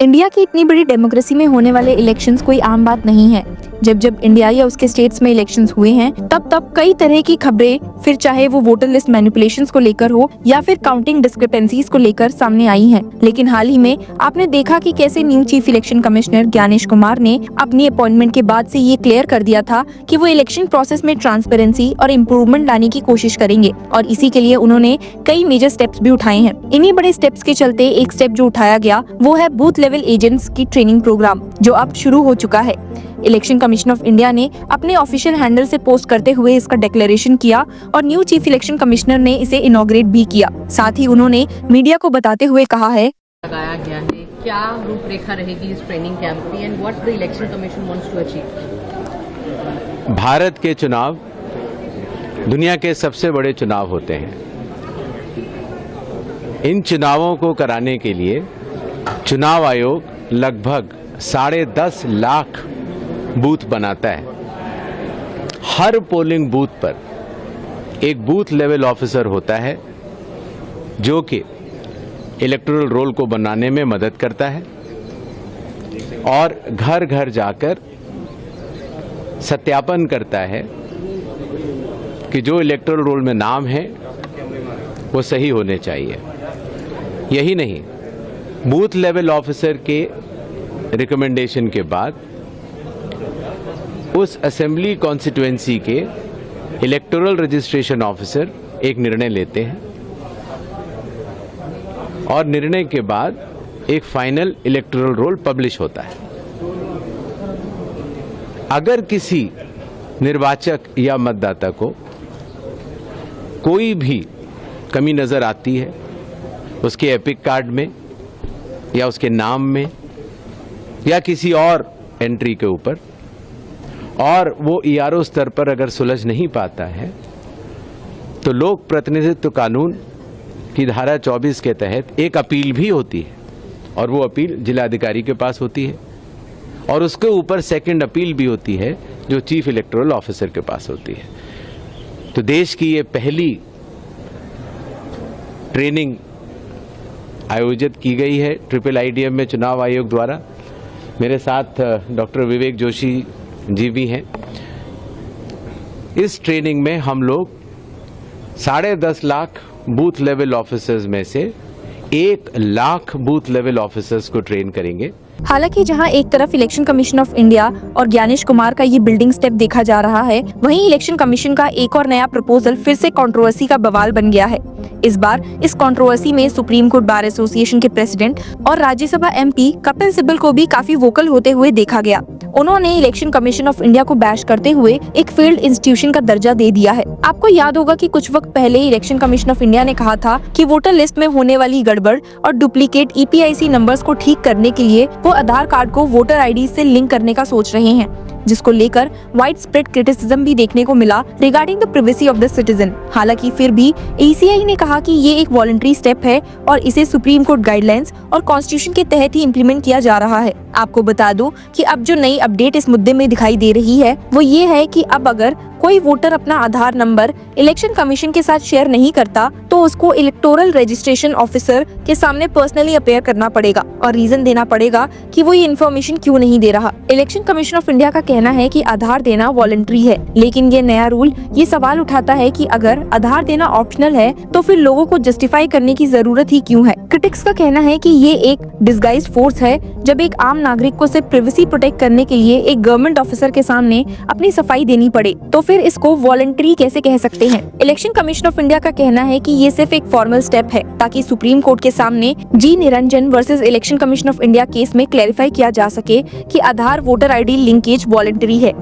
India की इतनी बड़ी डेमोक्रेसी में होने वाले इलेक्शंस कोई आम बात नहीं है। जब इंडिया या उसके स्टेट्स में इलेक्शंस हुए हैं तब कई तरह की खबरें, फिर चाहे वो वोटर लिस्ट मैनिपुलेशंस को लेकर हो या फिर काउंटिंग डिस्क्रिपेंसीज को लेकर सामने आई हैं। लेकिन हाल ही में आपने देखा कि कैसे new chief election commissioner Gyanesh Kumar ने अपनी अपॉइंटमेंट के बाद से ये क्लियर कर दिया था कि वो इलेक्शन प्रोसेस में ट्रांसपेरेंसी और इम्प्रूवमेंट लाने की कोशिश करेंगे और इसी के लिए उन्होंने कई मेजर स्टेप्स भी उठाए हैं। इन्हीं बड़े स्टेप्स के चलते एक स्टेप जो उठाया गया वो है बूथ लेवल एजेंट्स की ट्रेनिंग प्रोग्राम, जो अब शुरू हो चुका है। इलेक्शन कमीशन ऑफ इंडिया ने अपने ऑफिशियल हैंडल से पोस्ट करते हुए इसका डिक्लेरेशन किया और न्यू चीफ इलेक्शन कमिश्नर ने इसे इनॉग्रेट भी किया। साथ ही उन्होंने मीडिया को बताते हुए कहा है, लगाया गया है, क्या रूपरेखा रहेगी इस ट्रेनिंग कैंप की and what the election commission wants to achieve. Bharat के चुनाव दुनिया के सबसे बड़े चुनाव होते हैं। इन चुनावों को कराने के लिए चुनाव आयोग लगभग 10.5 लाख बूथ बनाता है। हर पोलिंग बूथ पर एक बूथ लेवल ऑफिसर होता है जो कि इलेक्टोरल रोल को बनाने में मदद करता है और घर घर जाकर सत्यापन करता है कि जो इलेक्टोरल रोल में नाम है वो सही होने चाहिए। यही नहीं, बूथ लेवल ऑफिसर के रिकमेंडेशन के बाद उस असेंबली कॉन्स्टिट्यूएंसी के इलेक्टोरल रजिस्ट्रेशन ऑफिसर एक निर्णय लेते हैं और निर्णय के बाद एक फाइनल इलेक्टोरल रोल पब्लिश होता है। अगर किसी निर्वाचक या मतदाता को कोई भी कमी नजर आती है उसके एपिक कार्ड में या उसके नाम में या किसी और एंट्री के ऊपर, और वो ईआरओ स्तर पर अगर सुलझ नहीं पाता है तो लोक प्रतिनिधित्व कानून की धारा 24 के तहत एक अपील भी होती है और वो अपील जिलाधिकारी के पास होती है और उसके ऊपर सेकंड अपील भी होती है जो चीफ इलेक्टोरल ऑफिसर के पास होती है। तो देश की ये पहली ट्रेनिंग आयोजित की गई है ट्रिपल आईडीएम में चुनाव आयोग द्वारा। मेरे साथ डॉक्टर विवेक जोशी जी भी हैं। इस ट्रेनिंग में हम लोग 10.5 लाख बूथ लेवल ऑफिसर्स में से 1 लाख बूथ लेवल ऑफिसर्स को ट्रेन करेंगे। हालांकि जहां एक तरफ इलेक्शन कमीशन ऑफ इंडिया और ज्ञानेश कुमार का ये बिल्डिंग स्टेप देखा जा रहा है, वहीं इलेक्शन कमीशन का एक और नया प्रपोजल फिर से कंट्रोवर्सी का बवाल बन गया है। इस बार इस कंट्रोवर्सी में सुप्रीम कोर्ट बार एसोसिएशन के प्रेसिडेंट और राज्यसभा एमपी कपिल सिब्बल को भी काफी वोकल होते हुए देखा गया। उन्होंने इलेक्शन कमीशन ऑफ इंडिया को बैश करते हुए एक फेल्ड इंस्टीट्यूशन का दर्जा दे दिया है। आपको याद होगा कि कुछ वक्त पहले इलेक्शन कमीशन ऑफ इंडिया ने कहा था कि वोटर लिस्ट में होने वाली गड़बड़ और डुप्लीकेट ईपीआईसी नंबर्स को ठीक करने के लिए वो आधार कार्ड को वोटर आईडी से लिंक करने का सोच रहे हैं, जिसको लेकर वाइड स्प्रेड क्रिटिसिज्म भी देखने को मिला regarding the privacy of the citizen. हालांकि फिर भी ईसीआई ने कहा कि ये एक वॉलंटरी स्टेप है और इसे सुप्रीम कोर्ट गाइडलाइंस और कॉन्स्टिट्यूशन के तहत ही इम्प्लीमेंट किया जा रहा है। आपको बता दूं कि अब जो नई अपडेट इस मुद्दे में दिखाई दे रही है वो ये है कि अब अगर कोई वोटर अपना आधार नंबर इलेक्शन कमीशन के साथ शेयर नहीं करता तो उसको इलेक्टोरल रजिस्ट्रेशन ऑफिसर के सामने पर्सनली अपेयर करना पड़ेगा और रीजन देना पड़ेगा कि वो ये इन्फॉर्मेशन क्यों नहीं दे रहा। इलेक्शन कमीशन ऑफ इंडिया का कहना है कि आधार देना वॉलंटरी है, लेकिन ये नया रूल ये सवाल उठाता है कि अगर आधार देना ऑप्शनल है तो फिर लोगों को जस्टिफाई करने की जरूरत ही क्यों है। क्रिटिक्स का कहना है कि ये एक डिस्गाइज्ड फोर्स है। जब एक आम नागरिक को सिर्फ प्राइवेसी प्रोटेक्ट करने के लिए एक गवर्नमेंट ऑफिसर के सामने अपनी सफाई देनी पड़े तो फिर इसको वॉलंटरी कैसे कह सकते हैं। इलेक्शन कमीशन ऑफ इंडिया का कहना है कि ये सिर्फ एक फॉर्मल स्टेप है ताकि सुप्रीम कोर्ट के सामने G Niranjan versus election commission of India case में क्लैरिफाई किया जा सके कि Aadhaar voter ID linkage voluntary है।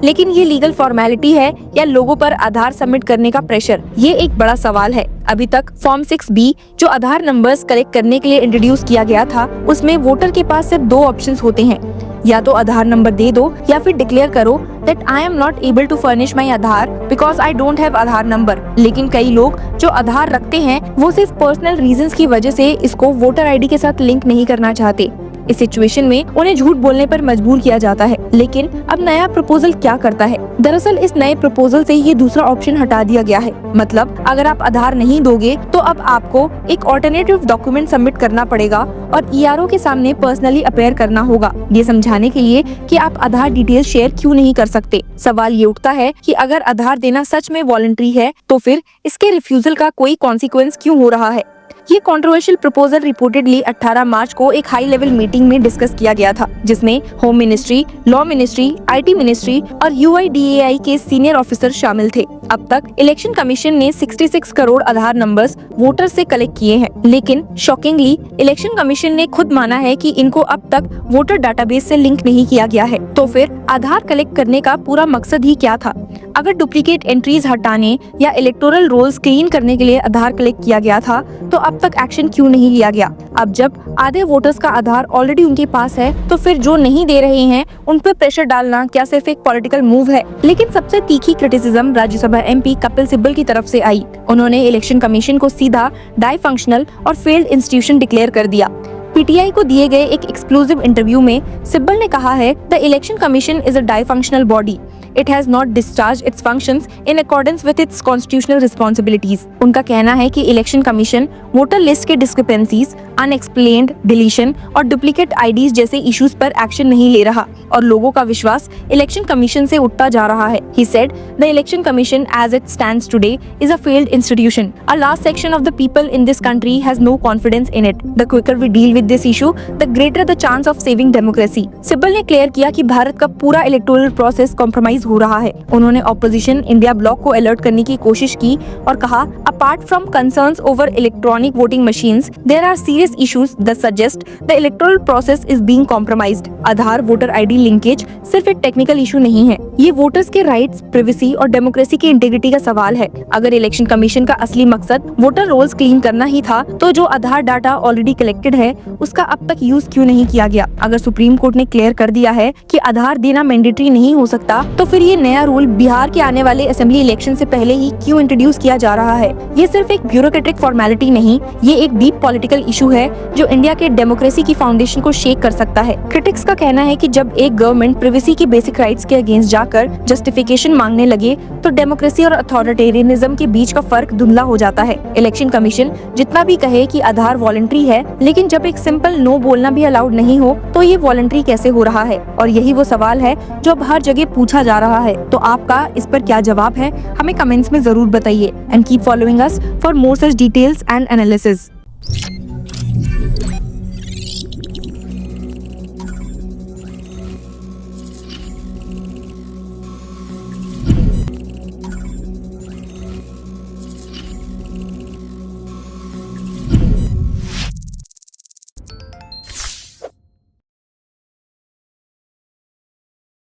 लेकिन ये लीगल फॉर्मेलिटी है या लोगों पर आधार सबमिट करने का प्रेशर, ये एक बड़ा सवाल है। अभी तक फॉर्म 6B जो आधार नंबर्स कलेक्ट करने के लिए इंट्रोड्यूस किया गया था, उसमें वोटर के पास सिर्फ 2 ऑप्शंस होते हैं, या तो आधार नंबर दे दो या फिर डिक्लेयर करो that I am not able to furnish my Aadhaar because I don't have Aadhaar number. लेकिन कई लोग जो आधार रखते हैं वो सिर्फ पर्सनल रीजंस की वजह से इसको वोटर आईडी के साथ लिंक नहीं करना चाहते। इस सिचुएशन में उन्हें झूठ बोलने पर मजबूर किया जाता है। लेकिन अब नया प्रपोजल क्या करता है? दरअसल इस नए प्रपोजल से ये दूसरा ऑप्शन हटा दिया गया है। मतलब अगर आप आधार नहीं दोगे तो अब आपको एक ऑल्टरनेटिव डॉक्यूमेंट सबमिट करना पड़ेगा और ईआरओ के सामने पर्सनली अपेयर करना होगा, ये समझाने के लिए कि आप आधार डिटेल शेयर क्यों नहीं कर सकते। सवाल ये उठता है कि अगर आधार देना सच में वॉलंटरी है तो फिर इसके रिफ्यूजल का कोई कॉन्सिक्वेंस क्यों हो रहा है? ये कंट्रोवर्शियल प्रपोजल रिपोर्टेडली 18 मार्च को एक हाई लेवल मीटिंग में डिस्कस किया गया था, जिसमें home ministry, law ministry, IT ministry और यूआईडीएआई के सीनियर ऑफिसर शामिल थे। अब तक इलेक्शन कमीशन ने 66 करोड़ आधार नंबर्स वोटर से कलेक्ट किए हैं, लेकिन शॉकिंगली इलेक्शन कमीशन ने खुद माना है कि इनको अब तक वोटर डाटाबेस से लिंक नहीं किया गया है। तो फिर आधार कलेक्ट करने का पूरा मकसद ही क्या था? अगर डुप्लीकेट एंट्रीज हटाने या इलेक्टोरल रोल्स क्लीन करने के लिए आधार कलेक्ट किया गया था तो अब तक एक्शन क्यों नहीं लिया गया? अब जब आधे वोटर्स का आधार ऑलरेडी उनके पास है तो फिर जो नहीं दे रहे हैं उन पर प्रेशर डालना क्या सिर्फ एक पॉलिटिकल मूव है? लेकिन सबसे तीखी क्रिटिसिज्म राज्यसभा एमपी कपिल सिब्बल की तरफ से आई। उन्होंने इलेक्शन कमीशन को सीधा डाई फंक्शनल और फेल्ड इंस्टीट्यूशन डिक्लेयर कर दिया। पीटीआई को दिए गए एक एक्सक्लूसिव इंटरव्यू में सिब्बल ने कहा है, the election commission is a dysfunctional body. It has not discharged its functions in accordance with its constitutional responsibilities. उनका कहना है कि इलेक्शन कमीशन वोटर लिस्ट के डिस्क्रिपेंसीज, अनएक्सप्लेन्ड डिलीशन और डुप्लीकेट आईडीज जैसे इश्यूज पर एक्शन नहीं ले रहा और लोगों का विश्वास इलेक्शन कमीशन से उठता जा रहा है। He said, the election commission as it stands today is a failed institution. A large section of the people in this country has no confidence in it. The quicker we deal with this issue, the greater the chance of saving democracy. Sibal ने clear किया कि भारत का पूरा electoral process compromise हो रहा है। उन्होंने opposition India block को अलर्ट करने की कोशिश की और कहा, apart from concerns over electronic voting machines, there are serious issues that suggest the electoral process is being compromised. Aadhaar voter ID linkage सिर्फ एक टेक्निकल इशू नहीं है, ये वोटर्स के राइट्स, प्रिवेसी और डेमोक्रेसी की इंटीग्रिटी का सवाल है। अगर इलेक्शन कमीशन का असली मकसद वोटर रोल्स क्लीन करना ही था तो जो आधार डाटा ऑलरेडी कलेक्टेड है उसका अब तक यूज क्यों नहीं किया गया? अगर सुप्रीम कोर्ट ने क्लियर कर दिया है कि आधार देना मैंडेटरी नहीं हो सकता तो फिर ये नया रूल बिहार के आने वाले असेंबली इलेक्शन से पहले ही क्यों इंट्रोड्यूस किया जा रहा है? ये सिर्फ एक ब्यूरोक्रेटिक फॉर्मेलिटी नहीं, ये एक डीप पॉलिटिकल इशू है जो इंडिया के डेमोक्रेसी की फाउंडेशन को शेक कर सकता है। क्रिटिक्स का कहना है कि जब एक गवर्नमेंट प्रिवेसी की बेसिक राइट्स के अगेंस्ट जाकर जस्टिफिकेशन मांगने लगे तो डेमोक्रेसी और अथॉरिटेरियनिज्म के बीच का फर्क धुंधला हो जाता है। इलेक्शन कमीशन जितना भी कहे कि आधार वॉलंटरी है, लेकिन जब एक सिंपल नो बोलना भी अलाउड नहीं हो तो ये वॉलंटरी कैसे हो रहा है? और यही वो सवाल है जो अब हर जगह पूछा जा रहा है। तो आपका इस पर क्या जवाब है? हमें कमेंट्स में जरूर बताइए and keep following us for more such details and analysis.